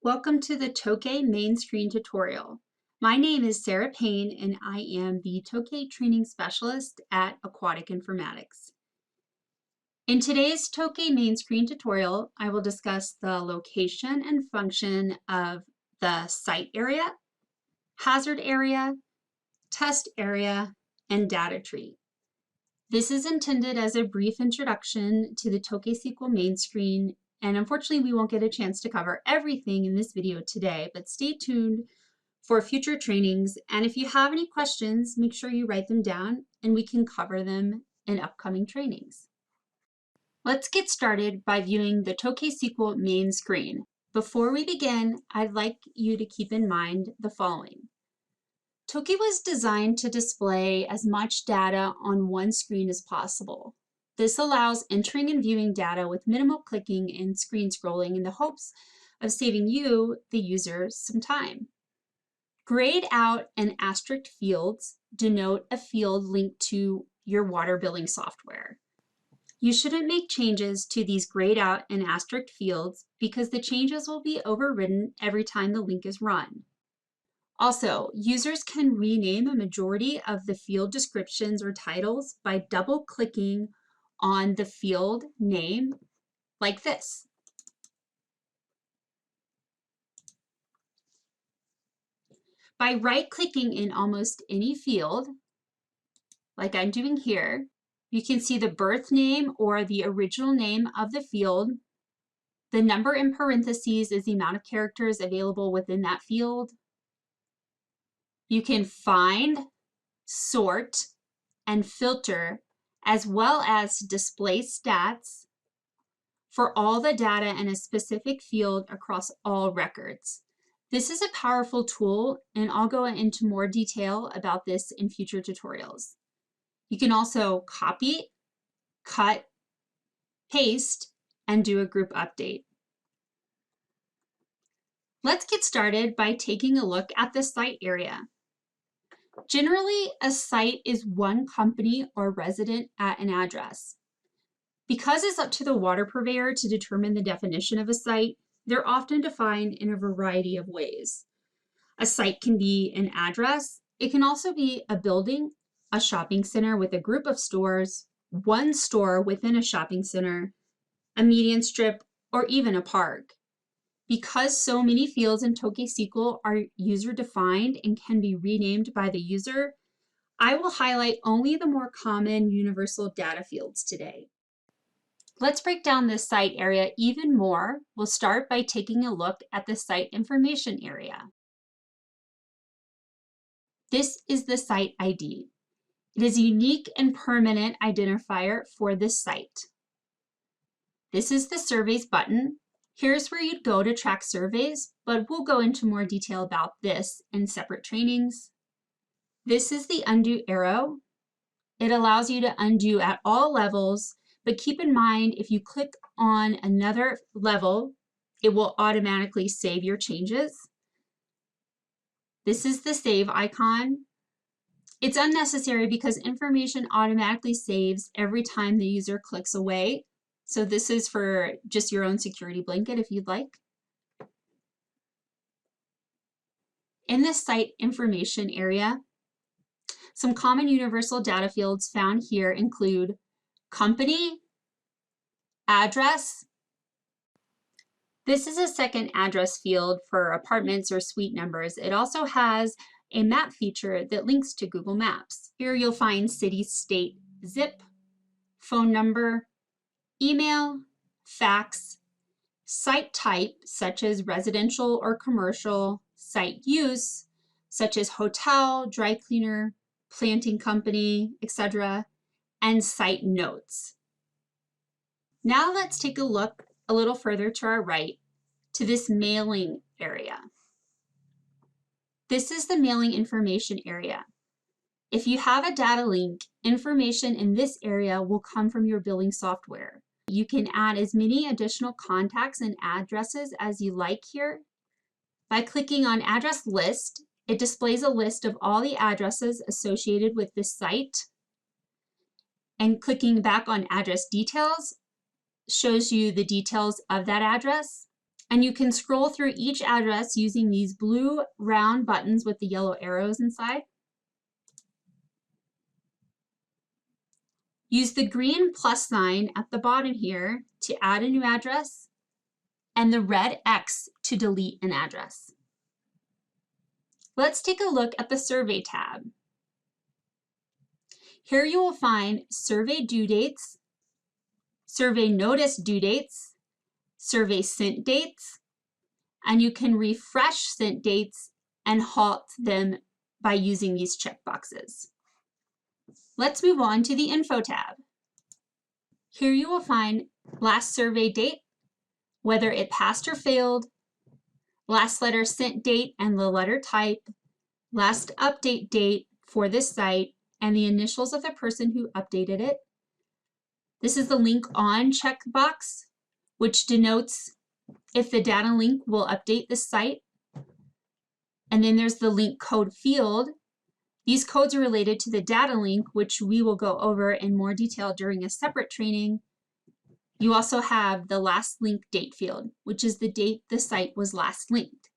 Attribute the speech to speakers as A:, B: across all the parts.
A: Welcome to the Tokay main screen tutorial. My name is Sarah Payne and I am the Tokay Training Specialist at Aquatic Informatics. In today's Tokay main screen tutorial, I will discuss the location and function of the site area, hazard area, test area, and data tree. This is intended as a brief introduction to the TokaySQL main screen, and unfortunately we won't get a chance to cover everything in this video today, but stay tuned for future trainings, and if you have any questions, make sure you write them down and we can cover them in upcoming trainings. Let's get started by viewing the TokaySQL main screen. Before we begin, I'd like you to keep in mind the following. Tokay was designed to display as much data on one screen as possible. This allows entering and viewing data with minimal clicking and screen scrolling in the hopes of saving you, the user, some time. Grayed out and asterisk fields denote a field linked to your water billing software. You shouldn't make changes to these grayed out and asterisk fields because the changes will be overridden every time the link is run. Also, users can rename a majority of the field descriptions or titles by double-clicking on the field name like this. By right-clicking in almost any field, like I'm doing here, you can see the birth name or the original name of the field. The number in parentheses is the amount of characters available within that field. You can find, sort, and filter, as well as display stats for all the data in a specific field across all records. This is a powerful tool, and I'll go into more detail about this in future tutorials. You can also copy, cut, paste, and do a group update. Let's get started by taking a look at the site area. Generally, a site is one company or resident at an address. Because it's up to the water purveyor to determine the definition of a site, they're often defined in a variety of ways. A site can be an address. It can also be a building, a shopping center with a group of stores, one store within a shopping center, a median strip, or even a park. Because so many fields in TokaySQL are user-defined and can be renamed by the user, I will highlight only the more common universal data fields today. Let's break down this site area even more. We'll start by taking a look at the site information area. This is the site ID. It is a unique and permanent identifier for this site. This is the surveys button. Here's where you'd go to track surveys, but we'll go into more detail about this in separate trainings. This is the undo arrow. It allows you to undo at all levels, but keep in mind if you click on another level, it will automatically save your changes. This is the save icon. It's unnecessary because information automatically saves every time the user clicks away. So this is for just your own security blanket if you'd like. In this site information area, some common universal data fields found here include company, address. This is a second address field for apartments or suite numbers. It also has a map feature that links to Google Maps. Here you'll find city, state, zip, phone number, email, fax, site type such as residential or commercial, site use such as hotel, dry cleaner, planting company, etc., and site notes. Now let's take a look a little further to our right to this mailing area. This is the mailing information area. If you have a data link, information in this area will come from your billing software. You can add as many additional contacts and addresses as you like here. By clicking on Address List, it displays a list of all the addresses associated with this site. And clicking back on Address Details shows you the details of that address. And you can scroll through each address using these blue round buttons with the yellow arrows inside. Use the green plus sign at the bottom here to add a new address and the red X to delete an address. Let's take a look at the Survey tab. Here you will find survey due dates, survey notice due dates, survey sent dates, and you can refresh sent dates and halt them by using these checkboxes. Let's move on to the Info tab. Here you will find last survey date, whether it passed or failed, last letter sent date and the letter type, last update date for this site, and the initials of the person who updated it. This is the link on checkbox, which denotes if the data link will update this site. And then there's the link code field. These codes are related to the data link, which we will go over in more detail during a separate training. You also have the last link date field, which is the date the site was last linked.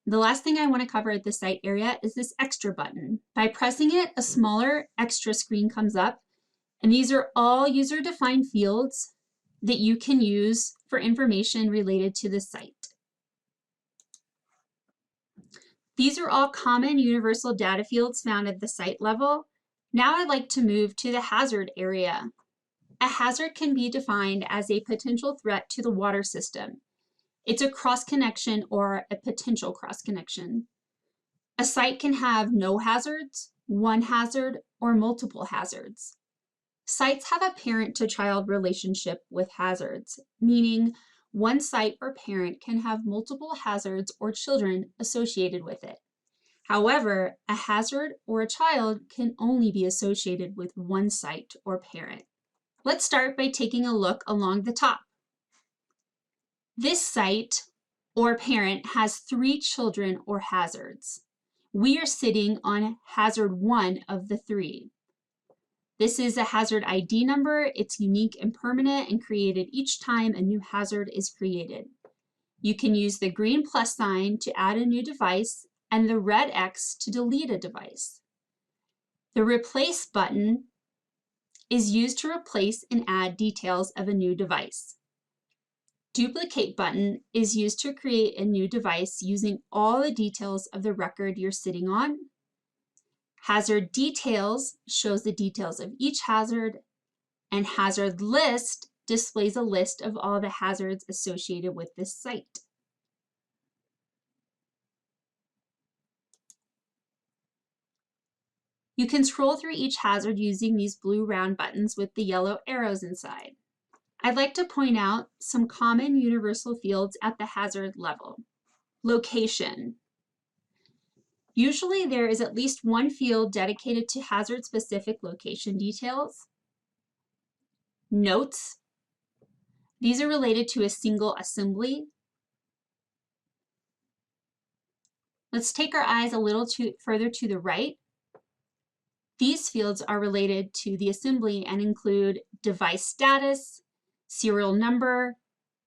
A: The last thing I want to cover at the site area is this extra button. By pressing it, a smaller extra screen comes up, and these are all user-defined fields that you can use for information related to the site. These are all common universal data fields found at the site level. Now I'd like to move to the hazard area. A hazard can be defined as a potential threat to the water system. It's a cross-connection or a potential cross-connection. A site can have no hazards, one hazard, or multiple hazards. Sites have a parent-to-child relationship with hazards, meaning one site or parent can have multiple hazards or children associated with it. However, a hazard or a child can only be associated with one site or parent. Let's start by taking a look along the top. This site or parent has 3 children or hazards. We are sitting on hazard 1 of the 3. This is a hazard ID number. It's unique and permanent and created each time a new hazard is created. You can use the green plus sign to add a new device and the red X to delete a device. The replace button is used to replace and add details of a new device. Duplicate button is used to create a new device using all the details of the record you're sitting on. Hazard details shows the details of each hazard, and hazard list displays a list of all the hazards associated with this site. You can scroll through each hazard using these blue round buttons with the yellow arrows inside. I'd like to point out some common universal fields at the hazard level. Location. Usually there is at least one field dedicated to hazard-specific location details. Notes. These are related to a single assembly. Let's take our eyes a little further to the right. These fields are related to the assembly and include device status, serial number,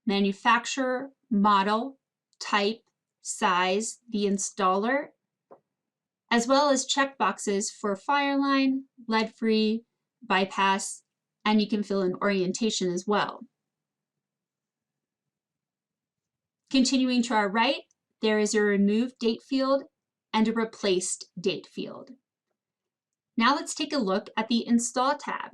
A: manufacturer, model, type, size, the installer, as well as checkboxes for fireline, lead-free, bypass, and you can fill in orientation as well. Continuing to our right, there is a remove date field and a replaced date field. Now let's take a look at the Install tab.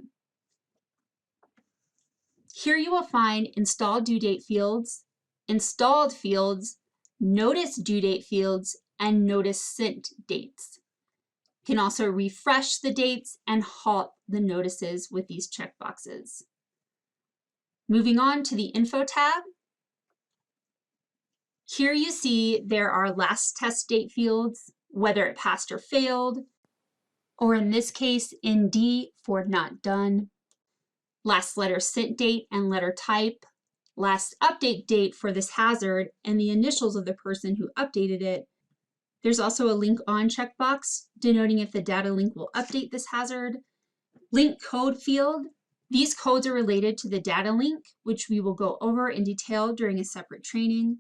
A: Here you will find Install Due Date fields, Installed fields, Notice Due Date fields, and Notice Sent dates. You can also refresh the dates and halt the notices with these checkboxes. Moving on to the Info tab. Here you see there are last test date fields, whether it passed or failed, or in this case, ND for not done, last letter sent date and letter type, last update date for this hazard, and the initials of the person who updated it. There's also a link on checkbox denoting if the data link will update this hazard. Link code field These codes are related to the data link, which we will go over in detail during a separate training.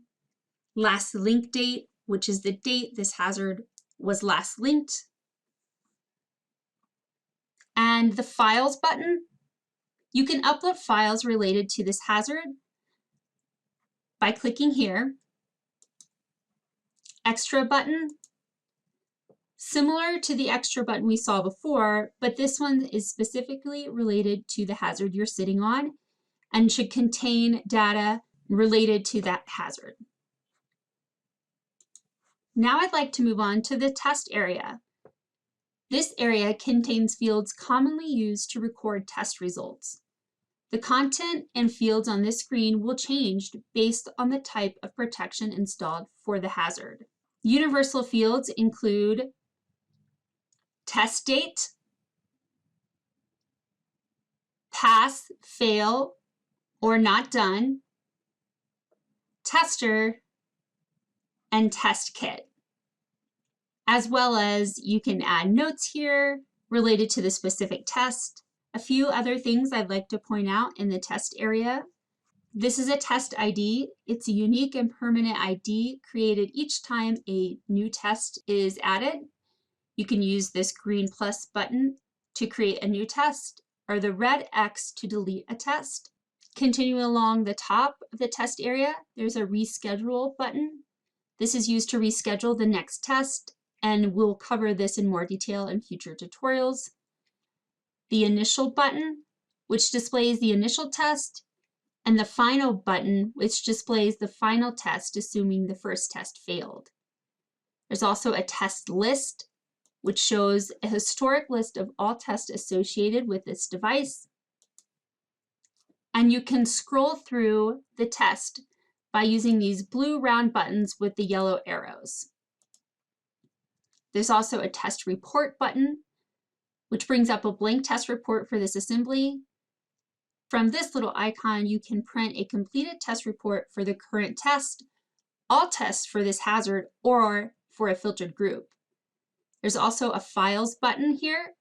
A: Last link date, which is the date this hazard was last linked. And the files button, you can upload files related to this hazard by clicking here. Extra button, similar to the extra button we saw before, but this one is specifically related to the hazard you're sitting on and should contain data related to that hazard. Now I'd like to move on to the test area. This area contains fields commonly used to record test results. The content and fields on this screen will change based on the type of protection installed for the hazard. Universal fields include test date, pass, fail, or not done, tester, and test kit. As well as you can add notes here related to the specific test. A few other things I'd like to point out in the test area. This is a test ID. It's a unique and permanent ID created each time a new test is added. You can use this green plus button to create a new test or the red X to delete a test. Continuing along the top of the test area, there's a reschedule button. This is used to reschedule the next test, and we'll cover this in more detail in future tutorials. The initial button, which displays the initial test, and the final button, which displays the final test, assuming the first test failed. There's also a test list, which shows a historic list of all tests associated with this device. And you can scroll through the test by using these blue round buttons with the yellow arrows. There's also a test report button, which brings up a blank test report for this assembly. From this little icon, you can print a completed test report for the current test, all tests for this hazard, or for a filtered group. There's also a files button here,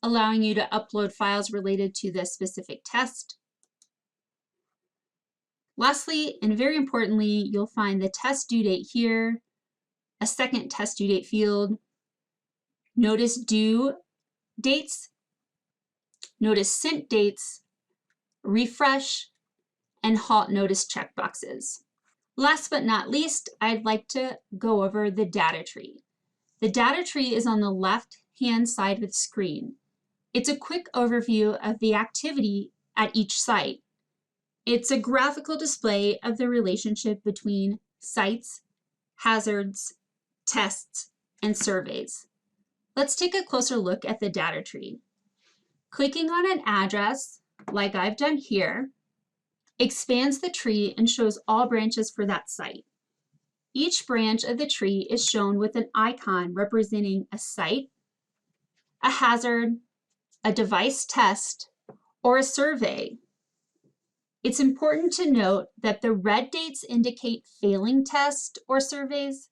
A: allowing you to upload files related to the specific test. Lastly, and very importantly, you'll find the test due date here, a second test due date field, notice due dates, notice sent dates, refresh, and halt notice checkboxes. Last but not least, I'd like to go over the data tree. The data tree is on the left-hand side of the screen. It's a quick overview of the activity at each site. It's a graphical display of the relationship between sites, hazards, tests, and surveys. Let's take a closer look at the data tree. Clicking on an address, like I've done here, expands the tree and shows all branches for that site. Each branch of the tree is shown with an icon representing a site, a hazard, a device test, or a survey. It's important to note that the red dates indicate failing tests or surveys,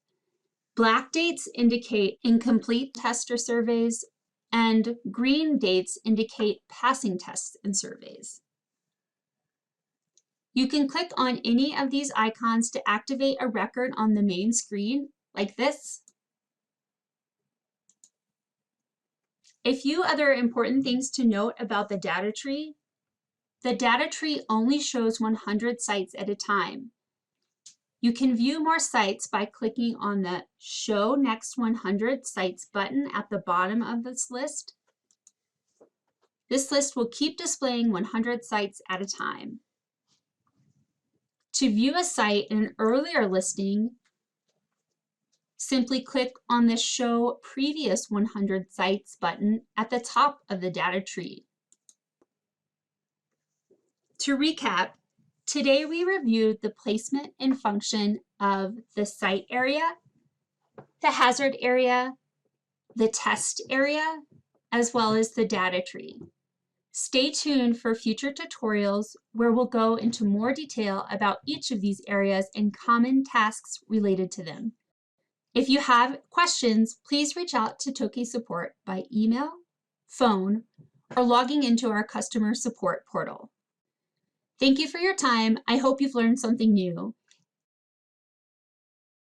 A: black dates indicate incomplete tests or surveys, and green dates indicate passing tests and surveys. You can click on any of these icons to activate a record on the main screen, like this. A few other important things to note about the data tree. The data tree only shows 100 sites at a time. You can view more sites by clicking on the Show Next 100 Sites button at the bottom of this list. This list will keep displaying 100 sites at a time. To view a site in an earlier listing, simply click on the Show Previous 100 Sites button at the top of the data tree. To recap, today we reviewed the placement and function of the site area, the hazard area, the test area, as well as the data tree. Stay tuned for future tutorials where we'll go into more detail about each of these areas and common tasks related to them. If you have questions, please reach out to Tokay support by email, phone, or logging into our customer support portal. Thank you for your time. I hope you've learned something new.